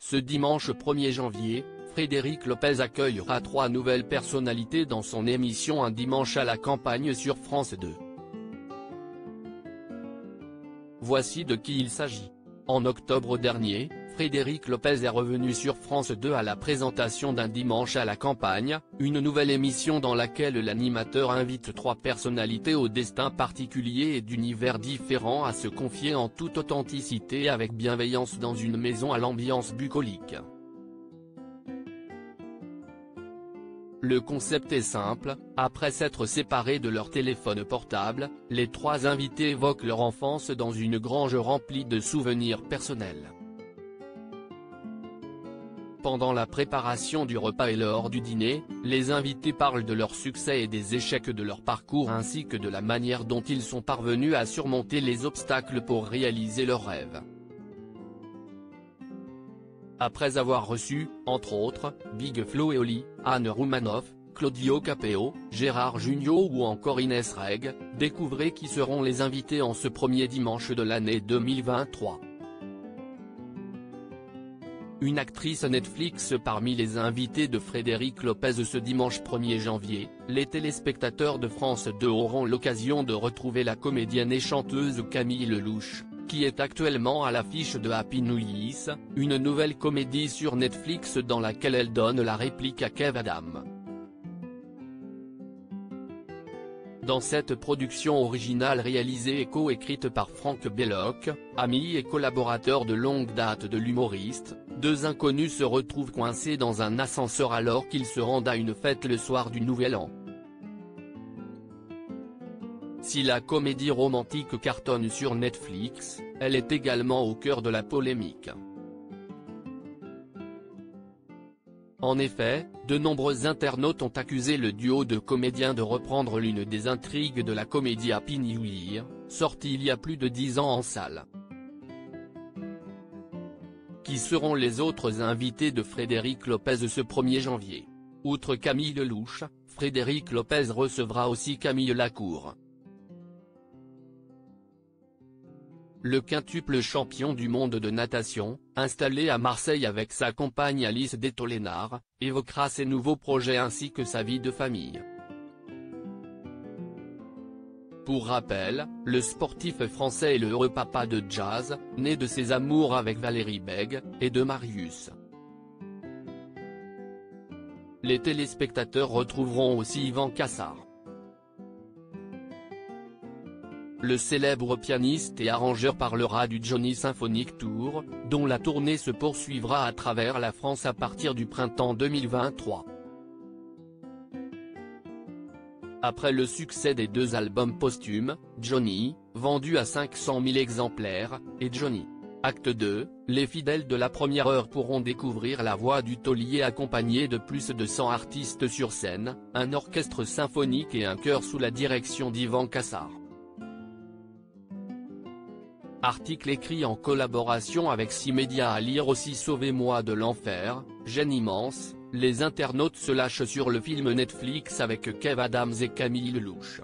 Ce dimanche 1er janvier, Frédéric Lopez accueillera 3 nouvelles personnalités dans son émission Un dimanche à la campagne sur France 2. Voici de qui il s'agit. En octobre dernier, Frédéric Lopez est revenu sur France 2 à la présentation d'Un dimanche à la campagne, une nouvelle émission dans laquelle l'animateur invite 3 personnalités au destin particulier et d'univers différents à se confier en toute authenticité et avec bienveillance dans une maison à l'ambiance bucolique. Le concept est simple, après s'être séparés de leur téléphone portable, les 3 invités évoquent leur enfance dans une grange remplie de souvenirs personnels. Pendant la préparation du repas et lors du dîner, les invités parlent de leurs succès et des échecs de leur parcours ainsi que de la manière dont ils sont parvenus à surmonter les obstacles pour réaliser leurs rêves. Après avoir reçu, entre autres, Big Flo et Oli, Anne Roumanoff, Claudio Capeo, Gérard Jugnot ou encore Inès Reg, découvrez qui seront les invités en ce premier dimanche de l'année 2023. Une actrice Netflix parmi les invités de Frédéric Lopez ce dimanche 1er janvier, les téléspectateurs de France 2 auront l'occasion de retrouver la comédienne et chanteuse Camille Lelouch, qui est actuellement à l'affiche de Happy New Year, une nouvelle comédie sur Netflix dans laquelle elle donne la réplique à Kev Adams. Dans cette production originale réalisée et co-écrite par Franck Belloc, ami et collaborateur de longue date de l'humoriste, 2 inconnus se retrouvent coincés dans un ascenseur alors qu'ils se rendent à une fête le soir du Nouvel An. Si la comédie romantique cartonne sur Netflix, elle est également au cœur de la polémique. En effet, de nombreux internautes ont accusé le duo de comédiens de reprendre l'une des intrigues de la comédie Happy New Year, sortie il y a plus de 10 ans en salle. Qui seront les autres invités de Frédéric Lopez ce 1er janvier? Outre Camille Lelouch, Frédéric Lopez recevra aussi Camille Lacour. Le quintuple champion du monde de natation, installé à Marseille avec sa compagne Alice Détolénard, évoquera ses nouveaux projets ainsi que sa vie de famille. Pour rappel, le sportif français est le heureux papa de Jazz, né de ses amours avec Valérie Bègue, et de Marius. Les téléspectateurs retrouveront aussi Yvan Cassar. Le célèbre pianiste et arrangeur parlera du Johnny Symphonic Tour, dont la tournée se poursuivra à travers la France à partir du printemps 2023. Après le succès des 2 albums posthumes, Johnny, vendu à 500 000 exemplaires, et Johnny, Acte 2, les fidèles de la première heure pourront découvrir la voix du taulier accompagné de plus de 100 artistes sur scène, un orchestre symphonique et un chœur sous la direction d'Yvan Cassar. Article écrit en collaboration avec 6 médias à lire aussi. Sauvez-moi de l'enfer, gêne immense, les internautes se lâchent sur le film Netflix avec Kev Adams et Camille Lelouch.